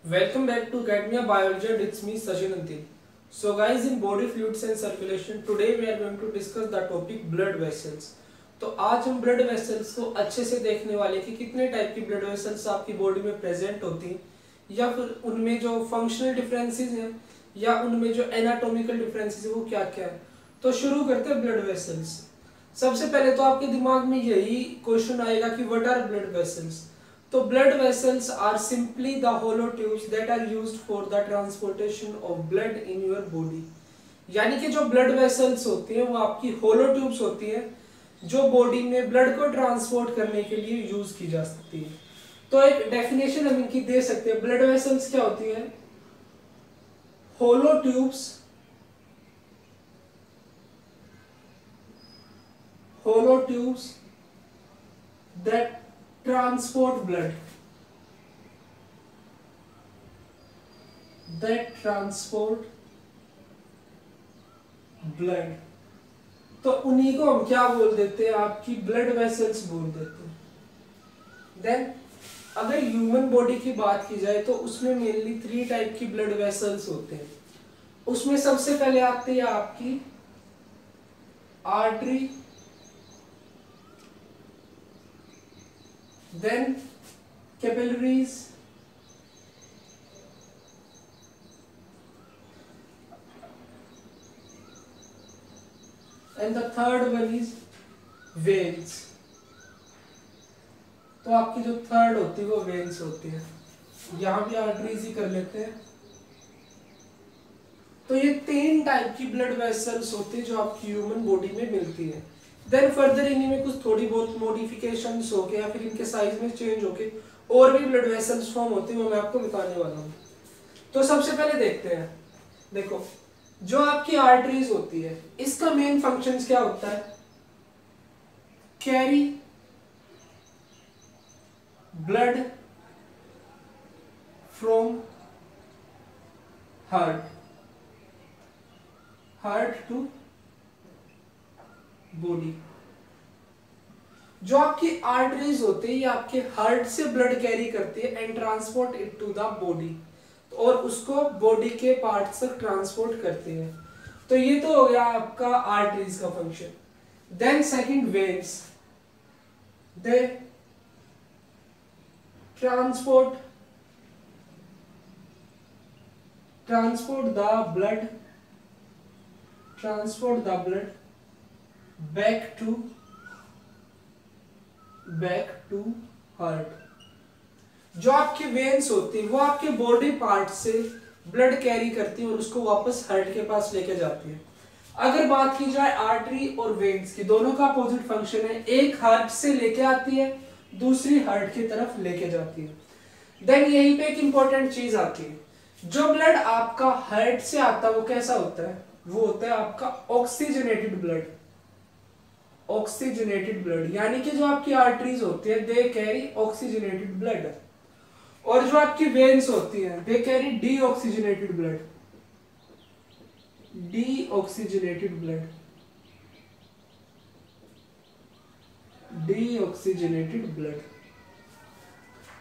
Welcome back to Academia Biology and it's me Sachin Antil. So guys, in body fluids and circulation today we are going to discuss the topic blood vessels. तो आज हम blood vessels को अच्छे से देखने वाले कि कितने टाइप की ब्लड वेसल्स आपकी बॉडी में प्रेजेंट होती हैं या फिर उनमें जो फंक्शनल डिफरेंसेस हैं या उनमें जो एनाटॉमिकल डिफरेंसेस है वो क्या क्या है। तो शुरू करते हैं ब्लड वेसल्स। सबसे पहले तो आपके दिमाग में यही क्वेश्चन आएगा कि व्हाट आर ब्लड वेसल्स। तो blood vessels are simply the hollow tubes that are used for the transportation of blood in your body. यानी कि जो ब्लड वेसल्स होती हैं वो आपकी होलो ट्यूब्स होती हैं जो बॉडी में ब्लड को ट्रांसपोर्ट करने के लिए यूज की जा सकती है। तो एक डेफिनेशन हम इनकी दे सकते हैं। ब्लड वेसल्स क्या होती है? होलो ट्यूब्स that transport blood तो उन्हीं को हम क्या बोल देते हैं? आपकी ब्लड वेसल्स बोल देते हैं। देन अगर ह्यूमन बॉडी की बात की जाए तो उसमें मेनली 3 टाइप की ब्लड वेसल्स होते हैं। उसमें सबसे पहले आती है आपकी artery, then capillaries, and the third one is veins। तो आपकी जो थर्ड होती है वो वेन्स होती है। यहां भी आर्टरीज ही कर लेते हैं। तो ये 3 टाइप की ब्लड वेसल्स होती है जो आपकी ह्यूमन बॉडी में मिलती है। देन फर्दर इन्हीं में कुछ थोड़ी बहुत मॉडिफिकेशंस होके या फिर इनके साइज में चेंज होके और भी ब्लड वेसल्स फॉर्म होते हैं, वो मैं आपको बताने वाला हूँ। तो सबसे पहले देखते हैं। देखो, जो आपकी आर्टरीज होती है इसका मेन फंक्शन क्या होता है? Carry blood from heart to body. जो आपकी आर्टरीज होती है ये आपके हार्ट से ब्लड कैरी करती है and transport it to the body, और उसको बॉडी के पार्ट्स तक ट्रांसपोर्ट करती है। तो ये तो हो गया आपका आर्टरीज का function. Then second, veins, they transport the blood back to heart. जो आपकी वेन्स होती है वो आपके बॉडी पार्ट से ब्लड कैरी करती है और उसको वापस हार्ट के पास लेके जाती है। अगर बात की जाए आर्टरी और वेन्स की, दोनों का अपोजिट फंक्शन है। एक हार्ट से लेके आती है, दूसरी हार्ट की तरफ लेके जाती है। देन यहीं पे एक इंपॉर्टेंट चीज आती है। जो ब्लड आपका हार्ट से आता है वो कैसा होता है? वो होता है आपका ऑक्सीजनेटेड ब्लड। यानी कि जो आपकी आर्टरीज होती है दे कैरी ऑक्सीजनेटेड ब्लड, और जो आपकी वेन्स होती है दे कैरी डीऑक्सीजनेटेड ब्लड।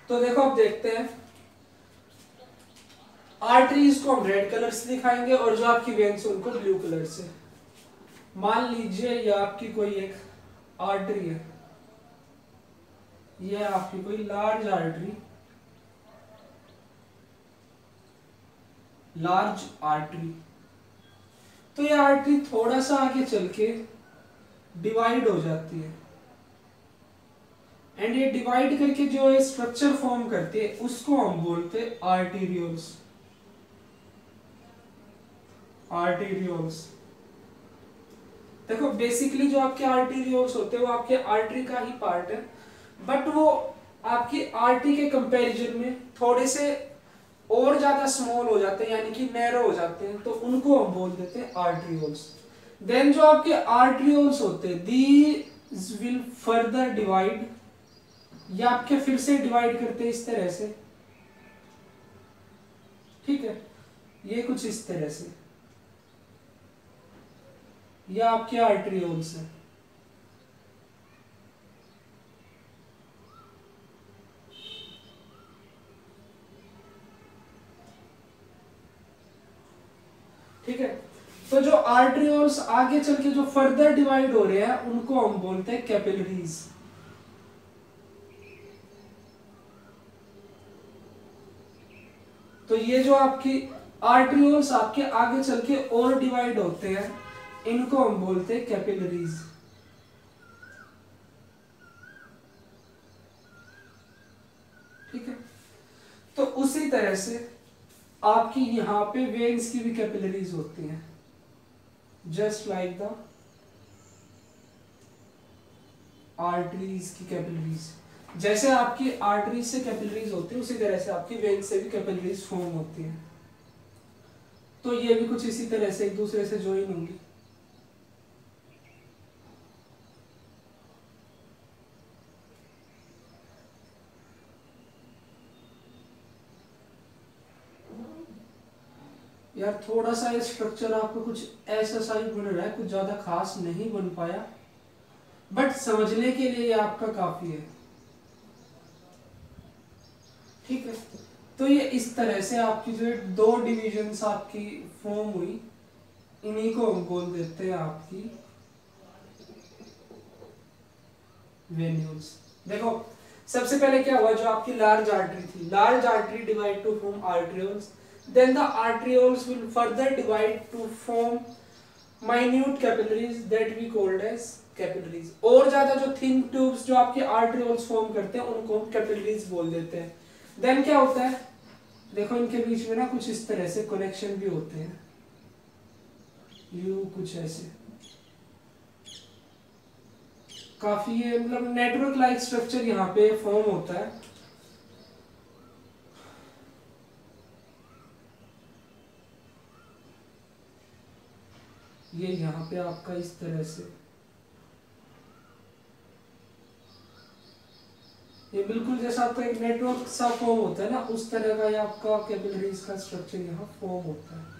तो देखो, अब देखते हैं। आर्टरीज को हम रेड कलर से दिखाएंगे और जो आपकी वेन्स उनको ब्लू कलर से। मान लीजिए ये आपकी कोई एक आर्टरी है, ये आपकी कोई लार्ज आर्टरी। तो ये आर्टरी थोड़ा सा आगे चल के डिवाइड हो जाती है एंड ये डिवाइड करके जो ये स्ट्रक्चर फॉर्म करती है उसको हम बोलते हैं आर्टेरियोल्स। देखो, बेसिकली जो आपके आर्टेरियोल्स होते हैं वो आपके आर्टरी का ही पार्ट है, बट वो आपकी आर्टरी के कंपैरिजन में थोड़े से और ज्यादा स्मॉल हो जाते हैं, यानी कि नैरो हो जाते हैं, तो उनको हम बोल देते हैं आर्टरियोल्स। देन जो आपके आर्टरियोल्स होते हैं दीज विल फर्दर डिवाइड, या आपके फिर से डिवाइड करते हैं इस तरह से, ठीक है, ये कुछ इस तरह से, ये आपके आर्टरियोल्स है। ठीक है। तो जो आर्टरियोल्स आगे चल के जो फर्दर डिवाइड हो रहे हैं उनको हम बोलते हैं कैपिलरीज। तो ये जो आपकी आर्टरियोल्स आपके आगे चल के और डिवाइड होते हैं इनको हम बोलते हैं कैपिलरीज। ठीक है। तो उसी तरह से आपकी यहां पे वेन्स की भी कैपिलरीज होती हैं, जस्ट लाइक द आर्टरीज की कैपिलरीज। जैसे आपकी आर्टरीज से कैपिलरीज होती है उसी तरह से आपकी वेन से भी कैपिलरीज फॉर्म होती है। तो ये भी कुछ इसी तरह से एक दूसरे से ज्वाइन होंगी। यार थोड़ा सा ये स्ट्रक्चर आपको कुछ ऐसा सा ही बन रहा है, कुछ ज्यादा खास नहीं बन पाया, बट समझने के लिए आपका काफी है। ठीक है। तो ये इस तरह से आपकी जो दो डिविजन्स आपकी फॉर्म हुई, इन्हीं को हम बोल देते हैं आपकी वेन्यूल्स। देखो सबसे पहले क्या हुआ, जो आपकी लार्ज आर्टरी थी, large artery divide two form arterioles, then the arterioles will further divide to form minute capillaries that we called as capillaries। और ज्यादा जो thin tubes जो आपके arterioles फॉर्म करते हैं उनको हम capillaries बोल देते हैं। then क्या होता है, देखो इनके बीच में ना कुछ इस तरह से कनेक्शन भी होते हैं, यू कुछ ऐसे काफी ये मतलब नेटवर्क लाइक स्ट्रक्चर यहाँ पे फॉर्म होता है। ये यहाँ पे आपका इस तरह से ये बिल्कुल जैसा आपका एक नेटवर्क सा फॉर्म होता है ना, उस तरह का ये आपका कैपिलरीज का स्ट्रक्चर यहाँ फॉर्म होता है।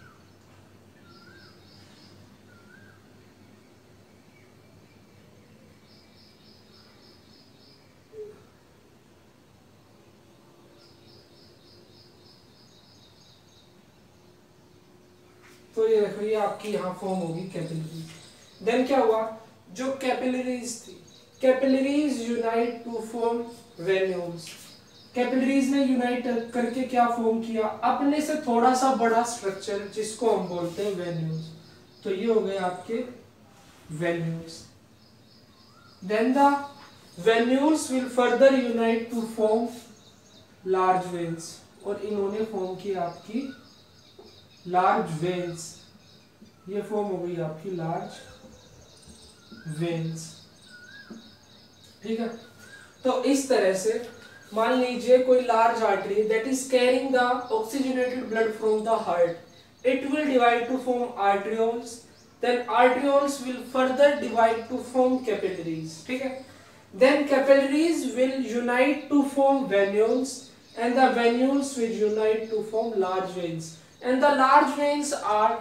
तो ये देखो ये आपकी यहाँ फॉर्म होगी कैपिलरीज। देन क्या हुआ, जो कैपिलरीज थी, capillaries unite to form venules. Capillaries ने यूनाइट करके क्या फॉर्म किया, अपने से थोड़ा सा बड़ा स्ट्रक्चर जिसको हम बोलते हैं वेन्यूल्स। तो ये हो गए आपके venules. Then the venules will further unite to form large veins, और इन्होंने फॉर्म किया आपकी लार्ज वेन्स। ये फॉर्म हो गई आपकी लार्ज वेन्स। ठीक है। तो इस तरह से मान लीजिए कोई large artery that is carrying the oxygenated blood from the heart, it will divide to form arterioles, then arterioles will further divide to form capillaries। ठीक है। then capillaries will unite to form venules, and the venules will unite to form large veins, and the large veins are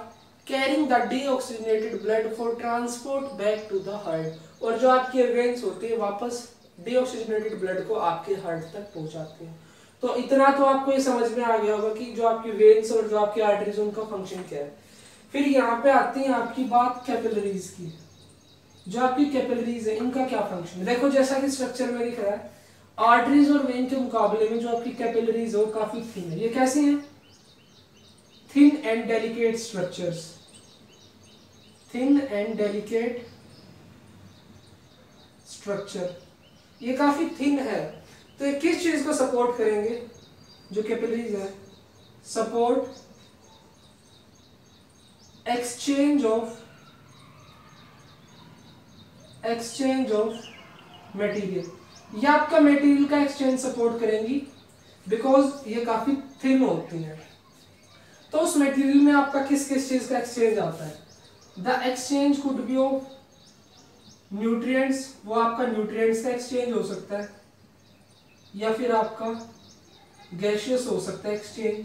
carrying the deoxygenated blood for transport back to the heart। और जो आपके veins होते हैं वापस deoxygenated blood को आपके heart तक पहुंचाते हैं। तो इतना तो आपको ये समझ में आ गया होगा कि जो आपकी वेन्स और जो आपकी आर्टरीज उनका फंक्शन क्या है। फिर यहाँ पे आती है आपकी बात कैपिलरीज की। जो आपकी कैपिलरीज है इनका क्या फंक्शन है, देखो जैसा कि स्ट्रक्चर में दिख रहा है, आर्टरीज और वेन के मुकाबले में जो आपकी कैपिलरीज है वो काफी थिन है। ये कैसी है, thin and delicate structures, thin and delicate structure, ये काफी थिन है। तो ये किस चीज को सपोर्ट करेंगे, जो कैपिलरीज है, सपोर्ट एक्सचेंज ऑफ मटेरियल। ये आपका मटेरियल का एक्सचेंज सपोर्ट करेंगी बिकॉज ये काफी थिन होती है। तो उस मटेरियल में आपका किस किस चीज का एक्सचेंज आता है, the exchange could be of nutrients, वो आपका न्यूट्रिएंट्स का एक्सचेंज हो सकता है, या फिर आपका गैसियस हो सकता है एक्सचेंज,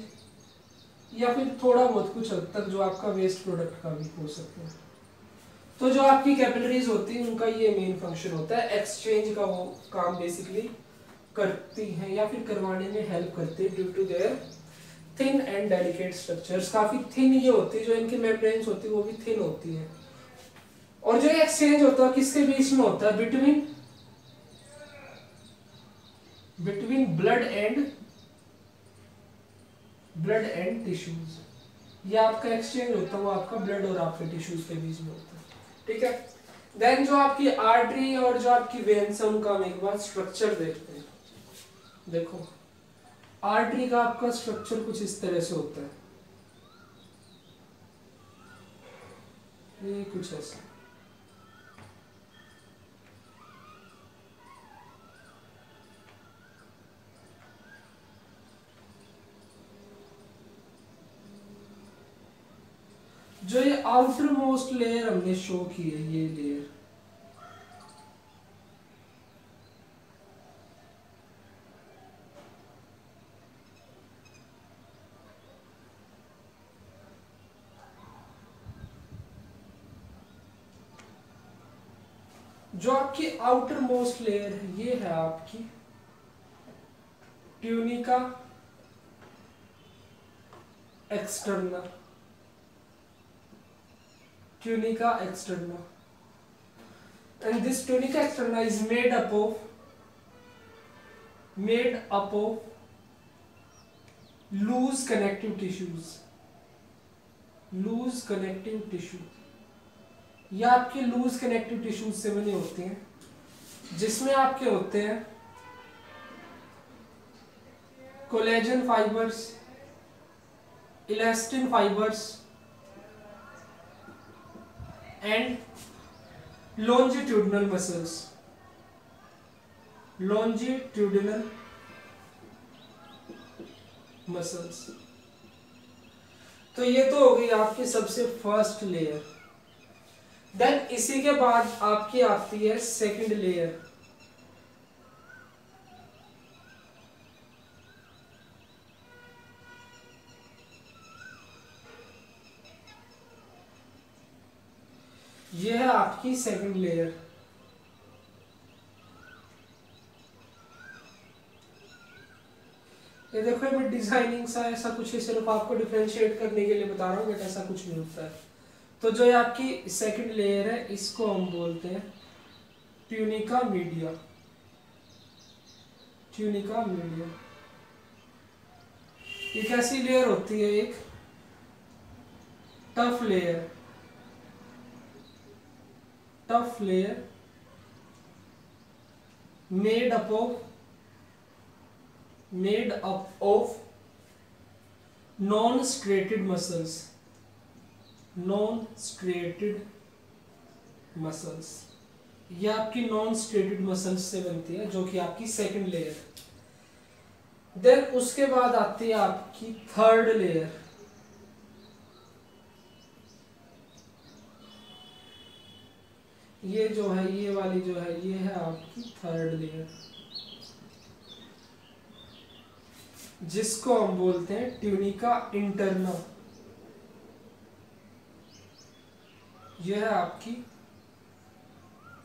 या फिर थोड़ा बहुत कुछ हद तक जो आपका वेस्ट प्रोडक्ट का भी हो सकता है। तो जो आपकी कैपिलरीज होती है उनका ये मेन फंक्शन होता है, एक्सचेंज का वो काम बेसिकली करती हैं या फिर करवाने में हेल्प करती है due to their thin and delicate structures, काफी थिन ये होती है, जो इनकी मेम्ब्रेन्स होती है वो भी थिन होती है। और जो एक्सचेंज होता है किसके बीच में होता है, बिटवीन ब्लड एंड टिश्यूज। ये आपका एक्सचेंज होता है वो आपका ब्लड और आपके टिश्यूज के बीच में होता है, ठीक है। देन जो आपकी आर्टरी और जो आपकी वेन्स है उनका हम एक बार स्ट्रक्चर देखते हैं। देखो आर्टरी का आपका स्ट्रक्चर कुछ इस तरह से होता है, ये कुछ ऐसा। जो ये आउटर मोस्ट लेयर हमने शो की है, ये लेयर जो आपकी आउटर मोस्ट लेयर है ये है आपकी tunica externa. And this tunica externa is made up of loose connective tissues। ये आपके लूज कनेक्टिव टिश्यूज से बने होते हैं, जिसमें आपके होते हैं collagen fibres, elastin fibres and longitudinal muscles। तो ये तो हो गई आपकी सबसे फर्स्ट लेयर। देन इसी के बाद आपकी आती है सेकंड लेयर। ये है आपकी सेकंड लेयर। ये देखो मैं डिजाइनिंग सा ऐसा कुछ है, सिर्फ आपको डिफरेंशिएट करने के लिए बता रहा हूँ, बट ऐसा कुछ नहीं होता है। तो जो ये आपकी सेकंड लेयर है इसको हम बोलते हैं ट्यूनिका मीडिया। ये कैसी लेयर होती है, एक tough layer made up of non-striated muscles। ये आपकी नॉन स्ट्रेटेड मसल्स से बनती है, जो कि आपकी सेकंड लेयर। देन उसके बाद आती है आपकी थर्ड लेयर। ये जो है, ये वाली जो है, ये है आपकी थर्ड लेयर, जिसको हम बोलते हैं ट्यूनिका इंटरना। यह है आपकी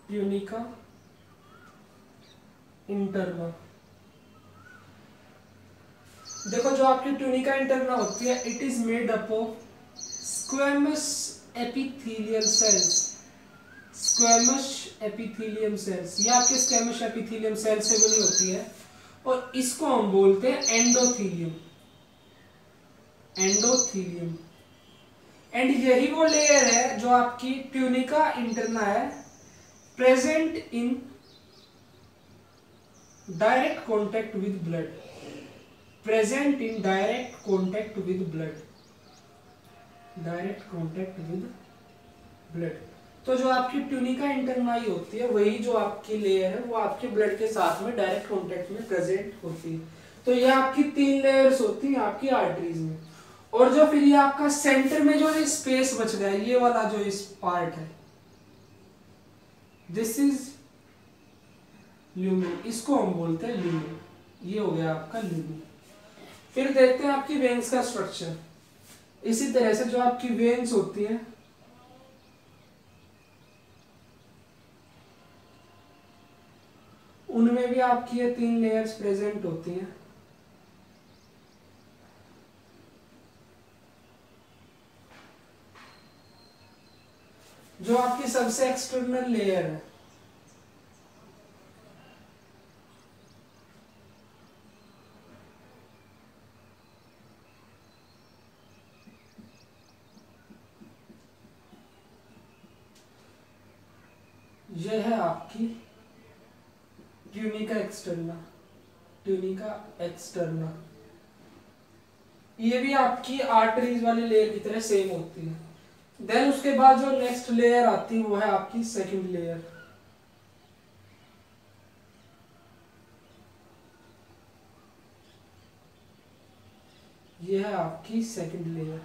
ट्यूनिका इंटरना। देखो जो आपकी ट्यूनिका इंटरना होती है, it is made up of squamous epithelial cells. ये आपके स्क्वेमस एपिथेलियम सेल से बनी होती है, और इसको हम बोलते हैं एंडोथीलियम। एंड यही वो लेयर है जो आपकी ट्यूनिका इंटरना है, present in direct contact with blood. तो जो आपकी ट्यूनिका इंटरना ही होती है, वही जो आपकी लेयर है वो आपके ब्लड के साथ में डायरेक्ट कांटेक्ट में प्रेजेंट होती है। तो ये आपकी 3 लेयर्स होती हैं आपकी आर्टरीज में। और जो फिर ये आपका सेंटर में जो स्पेस बच गया है, ये वाला जो इस पार्ट है, दिस इज ल्यूमेन, इसको हम बोलते हैं ल्यूमेन। ये हो गया आपका ल्यूमेन। फिर देखते हैं आपकी वेन्स का स्ट्रक्चर। इसी तरह से जो आपकी वेन्स होती है, उनमें भी आपकी ये 3 लेयर्स प्रेजेंट होती हैं। जो आपकी सबसे एक्सटर्नल लेयर है, यह है आपकी ट्यूनिका एक्सटर्ना। ट्यूनिका एक्सटर्ना ये भी आपकी आर्टरीज वाली लेयर की तरह सेम होती है। देन उसके बाद जो नेक्स्ट लेयर आती है वो है आपकी सेकंड लेयर। ये है आपकी सेकंड लेयर।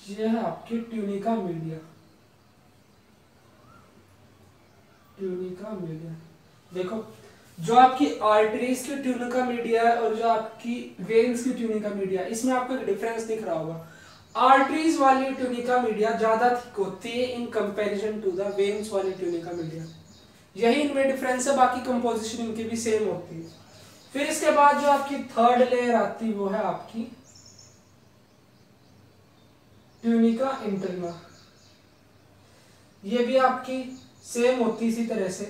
ये है आपकी ट्यूनिका मीडिया। ट्यूनिका मीडिया देखो, जो आपकी आर्टरीज की ट्यूनिका मीडिया है और जो आपकी वेन्स की ट्यूनिका मीडिया, इसमें आपको एक डिफरेंस दिख रहा होगा। आर्टरीज वाली ट्यूनिका मीडिया ज्यादा थिक होती है in comparison to the veins वाली ट्यूनिका मीडिया। यही इनमें डिफरेंस है, बाकी कंपोजिशन इनकी भी सेम होती है। फिर इसके बाद जो आपकी थर्ड लेयर आती है वो है आपकी ट्यूनिका इंटरना। ये भी आपकी सेम होती इसी तरह से।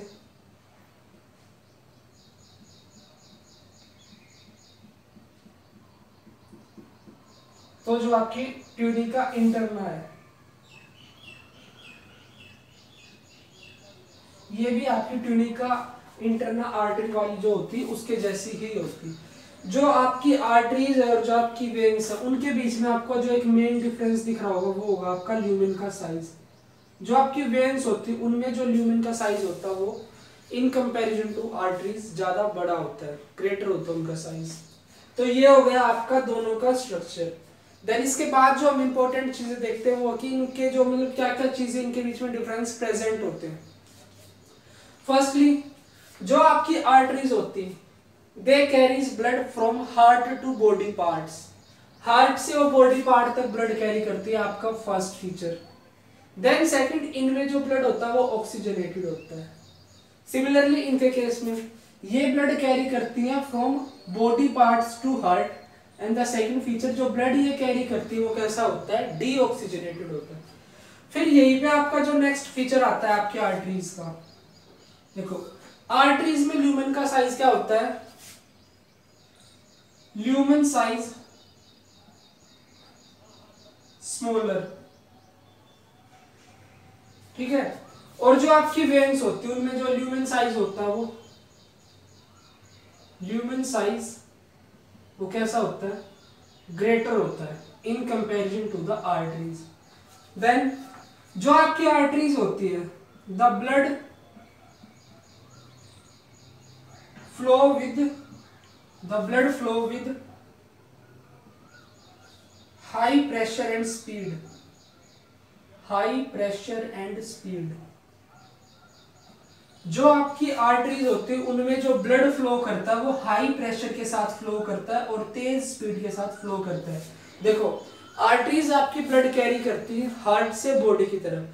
तो जो आपकी ट्यूनिका इंटरना है ये भी आपकी ट्यूनिका इंटरना आर्टरी वाली जो होती है उसके जैसी ही होती। जो आपकी आर्टरीज है और जो आपकी वेन्स है उनके बीच में आपको जो एक मेन डिफरेंस दिख रहा होगा वो होगा आपका ल्यूमेन का साइज। जो आपकी वेन्स होती है उनमें जो ल्यूमेन का साइज होता है वो इन कंपैरिजन टू आर्टरीज ज्यादा बड़ा होता है, ग्रेटर होता है उनका साइज। तो ये हो गया आपका दोनों का स्ट्रक्चर। देन इसके बाद जो हम इंपॉर्टेंट चीजें देखते हैं वो कि इनके जो मतलब क्या क्या चीजें इनके बीच में डिफरेंस प्रेजेंट होते हैं। फर्स्टली जो आपकी आर्टरीज होती है they carries blood from heart to body parts. Heart से वो बॉडी पार्ट तक ब्लड कैरी करती है, आपका फर्स्ट फीचर। देन सेकंड, इनमें जो ब्लड होता है वो ऑक्सीजनेटेड होता है। सिमिलरली इनके केस में ये ब्लड कैरी करती है from body parts to heart, and the second feature जो ब्लड ये कैरी करती है वो कैसा होता है, डीऑक्सीजनेटेड होता है। फिर यहीं पे आपका जो नेक्स्ट फीचर आता है आपकी आर्टरीज का, देखो आर्टरीज में ल्यूमेन का साइज क्या होता है, ल्यूमेन साइज स्मॉलर, ठीक है। और जो आपकी वेन्स होती है उनमें जो ल्यूमेन साइज होता है वो ल्यूमेन साइज वो कैसा होता है, ग्रेटर होता है in comparison to the arteries. Then जो आपकी आर्टरीज होती है the blood flow with high pressure and speed. High pressure and speed, जो आपकी आर्टरीज होती है उनमें जो ब्लड फ्लो करता है वो हाई प्रेशर के साथ फ्लो करता है और तेज स्पीड के साथ फ्लो करता है। देखो आर्टरीज आपकी ब्लड कैरी करती है हार्ट से बॉडी की तरफ।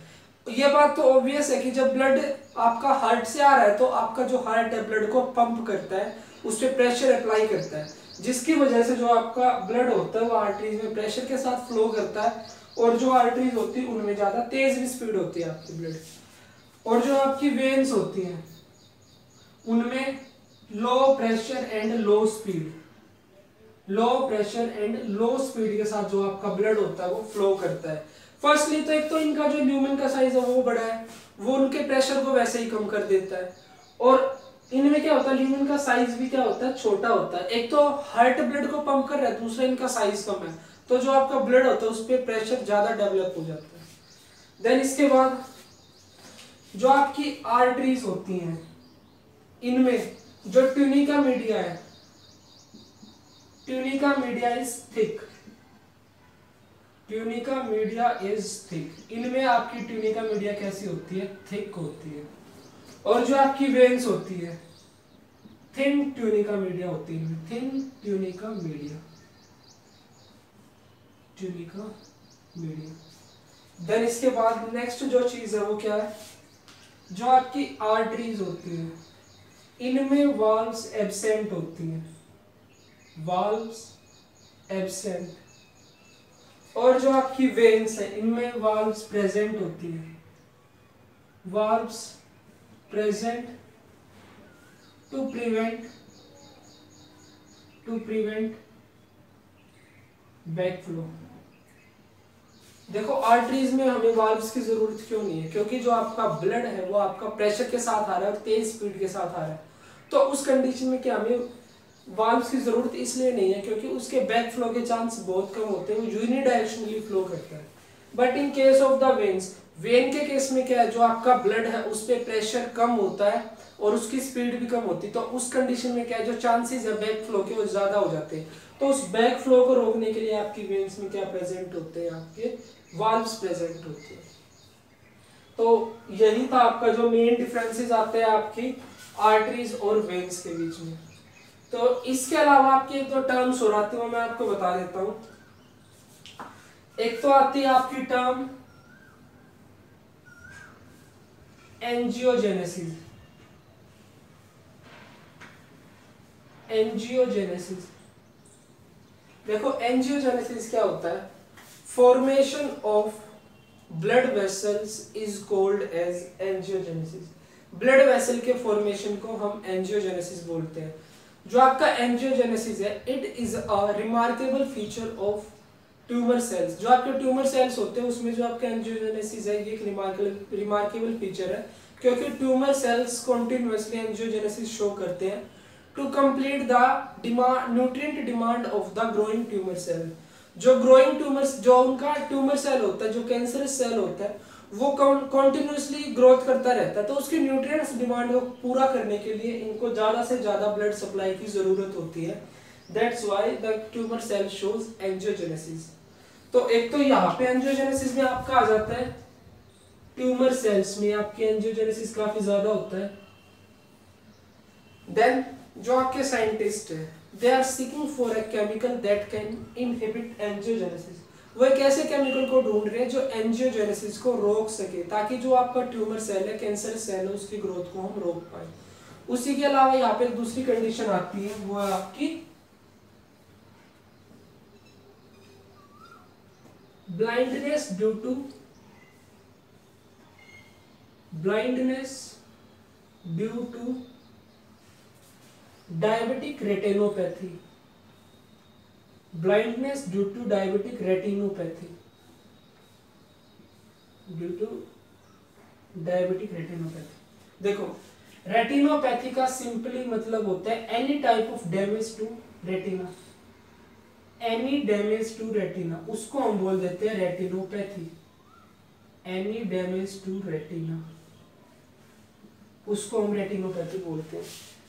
ये बात तो ऑब्वियस है कि जब ब्लड आपका हार्ट से आ रहा है तो आपका जो हार्ट है ब्लड को पंप करता है, उस पर प्रेशर अप्लाई करता है, जिसकी वजह से जो आपका ब्लड होता है वो आर्टरीज में प्रेशर के साथ फ्लो करता है। और जो आर्टरीज होती है उनमें ज्यादा तेज भी स्पीड होती है आपकी ब्लड। और जो आपकी वेन्स होती हैं उनमें low pressure and low speed, low pressure and low speed के साथ जो आपका ब्लड होता है वो फ्लो करता है। फर्स्टली तो एक तो इनका जो ल्यूमेन का साइज है वो बड़ा है, वो उनके प्रेशर को वैसे ही कम कर देता है। और इनमें क्या होता है, ल्यूमेन का साइज भी क्या होता है, छोटा होता है। एक तो हार्ट ब्लड को पंप कर रहा है, दूसरा इनका साइज कम है, तो जो आपका ब्लड होता है उस पर प्रेशर ज्यादा डेवलप हो जाता है। देन इसके बाद जो आपकी आर्टरीज होती हैं इनमें जो ट्यूनिका मीडिया है, tunica media is thick, tunica media is thick. इनमें आपकी ट्यूनिका मीडिया कैसी होती है, थिक होती है। और जो आपकी वेन्स होती है थिन ट्यूनिका मीडिया होती है, thin tunica media, tunica media. Then इसके बाद नेक्स्ट जो चीज है वो क्या है, जो आपकी आर्टरीज होती है इनमें वाल्व्स एब्सेंट होती हैं, वाल्व्स एब्सेंट। और जो आपकी वेन्स है इनमें वाल्व्स प्रेजेंट होती है, valves present to prevent backflow. देखो आर्टरीज में हमें वाल्व्स की जरूरत क्यों नहीं है, क्योंकि जो आपका ब्लड है वो आपका प्रेशर के साथ आ रहा है और तेज स्पीड के साथ आ रहा है। तो उस कंडीशन में क्या हमें वाल्व्स की जरूरत इसलिए नहीं है क्योंकि उसके बैक फ्लो के चांस बहुत कम होते हैं, वो यूनिडायरेक्शनली फ्लो करता है। But in case of the veins, when के केस में क्या है, जो आपका ब्लड है उस पर प्रेशर कम होता है और उसकी स्पीड भी कम होती है। तो उस कंडीशन में क्या है, जो चांसेस है बैक फ्लो के वो ज्यादा हो जाते हैं। तो उस बैक फ्लो को रोकने के लिए आपकी वेन्स में क्या प्रेजेंट होते हैं, आपके वाल्व्स प्रेजेंट होते हैं। तो यही था आपका जो मेन डिफरेंसेस आते हैं आपकी आर्टरीज और वेन्स के बीच में। तो इसके अलावा आपकी एक दो टर्म्स और आती है, मैं आपको बता देता हूं। एक तो आती है आपकी टर्म एंजियोजेनेसिस। एंजियोजेनेसिस, देखो एंजियोजेनेसिस क्या होता है, formation of blood vessels is called as angiogenesis. Blood vessel के फॉर्मेशन को हम एंजियोजेनेसिस बोलते हैं। जो आपका एंजियोजेनेसिस है, it is a remarkable feature of tumour cells. जो आपके ट्यूमर सेल्स होते हैं उसमें जो आपका एंजियोजेनेसिस है ये एक रिमार्केबल फीचर है, क्योंकि tumour cells continuously angiogenesis show करते हैं to complete the nutrient demand of the growing tumour cell. जो ग्रोइंग ट्यूमर्स, जो उनका ट्यूमर सेल होता है, जो कैंसरस सेल होता है, वो कॉन्टिन्यूअसली ग्रोथ करता रहता है। तो उसकी न्यूट्रिएंट्स डिमांड को पूरा करने के लिए इनको ज्यादा से ज्यादा ब्लड सप्लाई की जरूरत होती है। That's why the tumour cell shows angiogenesis. तो एक तो यहाँ पे एंजियोजेनेसिस में आपका आ जाता है, ट्यूमर सेल्स में आपकी एंजियोजेनेसिस काफी ज्यादा होता है। देन जो आपके साइंटिस्ट है, they are seeking for a chemical that can inhibit angiogenesis. वो एक ऐसे केमिकल को ढूंढ रहे हैं जो एंजियोजेनेसिस को रोक सके, ताकि जो आपका ट्यूमर सेल है, कैंसर सेल है, उसकी ग्रोथ को हम रोक पाए। उसी के अलावा यहाँ पे दूसरी कंडीशन आती है, वो है आपकी blindness due to diabetic retinopathy. Blindness due to diabetic retinopathy, देखो रेटिनोपैथी का सिंपली मतलब होता है any type of damage to retina. Any damage to retina, उसको हम बोल देते हैं retinopathy. Any damage to retina, उसको हम रेटिनोपैथी बोलते हैं।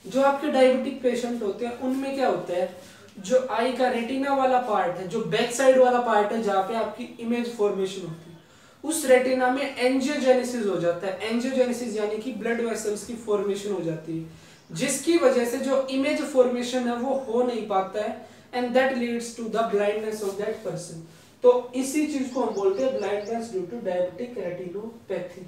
जो आपके डायबिटिक पेशेंट होते हैं उनमें क्या होता है, जो आई का रेटिना वाला पार्ट है, जो बैक साइड वाला पार्ट है जहाँ पे आपकी इमेज फॉर्मेशन होती है, उस रेटिना में एंजियोजेनेसिस हो जाता है। एंजियोजेनेसिस यानी कि ब्लड वेसल्स की फॉर्मेशन हो जाती है, जिसकी वजह से जो इमेज फॉर्मेशन है वो हो नहीं पाता है, and that leads to the blindness of that person. तो इसी चीज को हम बोलते हैं blindness due to diabetic retinopathy.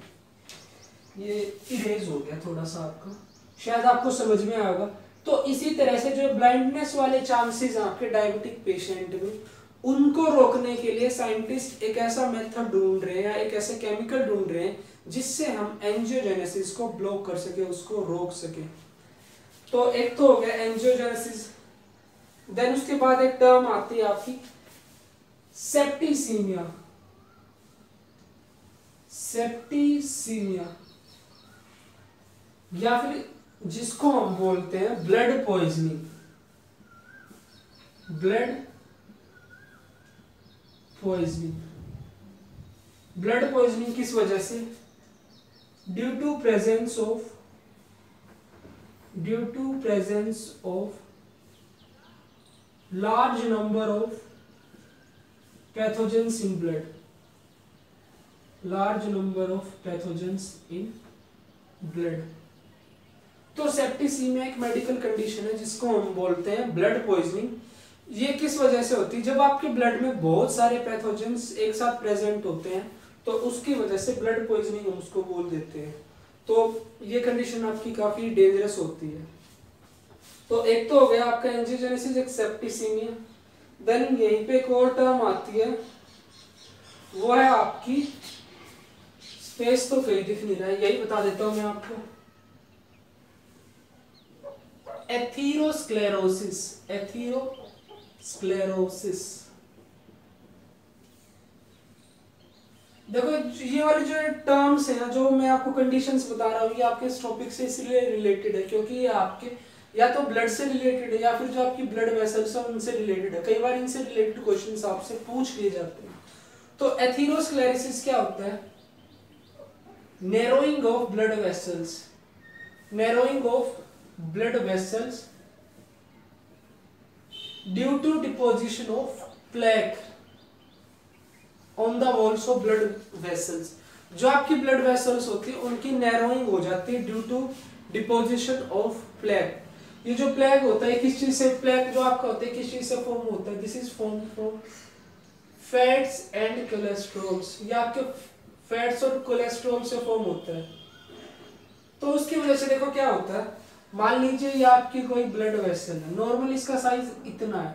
ये इरेज हो गया थोड़ा सा, आपका शायद आपको समझ में आएगा। तो इसी तरह से जो ब्लाइंडनेस वाले चांसेस हैं आपके डायबिटिक पेशेंट में, उनको रोकने के लिए साइंटिस्ट एक ऐसा मेथड ढूंढ रहे हैं या एक ऐसे केमिकल ढूंढ रहे हैं जिससे हम एंजियोजेनेसिस को ब्लॉक कर सके, उसको रोक सके। तो एक तो हो गया एंजियोजेनेसिस। देन उसके बाद एक टर्म आती है आपकी सेप्टिसीमिया। सेप्टिसीमिया या फिर जिसको हम बोलते हैं blood poisoning. Blood poisoning, blood poisoning किस वजह से, due to presence of large number of pathogens in blood. Large number of pathogens in blood. तो सेप्टिसीमिया एक मेडिकल कंडीशन है जिसको हम बोलते हैं ब्लड पॉइजनिंग। ये किस वजह से होती है, जब आपके ब्लड में बहुत सारे पैथोजेंस एक साथ प्रेजेंट होते हैं तो उसकी वजह से ब्लड पॉइजनिंग हम उसको बोल देते हैं। तो ये कंडीशन आपकी काफी डेंजरस होती है। तो एक तो हो गया आपका एंजियोजेनेसिस, एक सेप्टिसीमिया। देन यहीं पे एक और टर्म आती है, वो है आपकी, स्पेस तो कहीं दिख नहीं रहा है, यही बता देता हूं मैं आपको, एथीरोस्क्लेरोसिस। एथीरोस्क्लेरोसिस। देखो ये वाली जो टर्म्स है, जो मैं आपको कंडीशंस बता रहा हूँ, ये आपके इस टॉपिक से इसलिए रिलेटेड है क्योंकि ये आपके या तो ब्लड से रिलेटेड है या फिर जो आपकी ब्लड वेसल्स है उनसे रिलेटेड है। कई बार इनसे रिलेटेड क्वेश्चंस आपसे पूछ लिए जाते हैं। तो एथीरोस्क्लेरोसिस क्या होता है? Narrowing of blood vessels, narrowing of blood vessels due to deposition of plaque on the walls of blood vessels. जो आपकी ब्लड वेसल्स होती है उनकी नैरोइंग हो जाती है due to deposition of plaque. ये जो प्लेक होता है किस चीज से, प्लेक जो आपका होता है किस चीज से फॉर्म होता है? This is form from fats and cholesterols. ये आपके फैट्स और कोलेस्ट्रॉल से फॉर्म होता है। तो उसकी वजह से देखो क्या होता है, मान लीजिए ये आपकी कोई ब्लड वेसल है, नॉर्मली इसका साइज इतना है,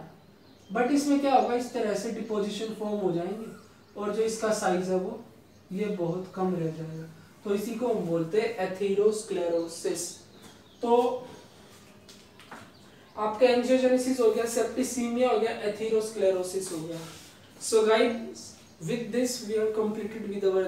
बट इसमें क्या होगा, इस तरह से डिपोजिशन फॉर्म हो जाएंगे और जो इसका साइज है वो ये बहुत कम रह जाएगा। तो इसी को हम बोलते हैं एथीरोस्क्लेरोसिस। तो आपका एंजियोजेनेसिस हो गया, सेप्टिसीमिया हो गया, एथीरोस्क्लेरोसिस हो गया। So guys, with this we have completed with our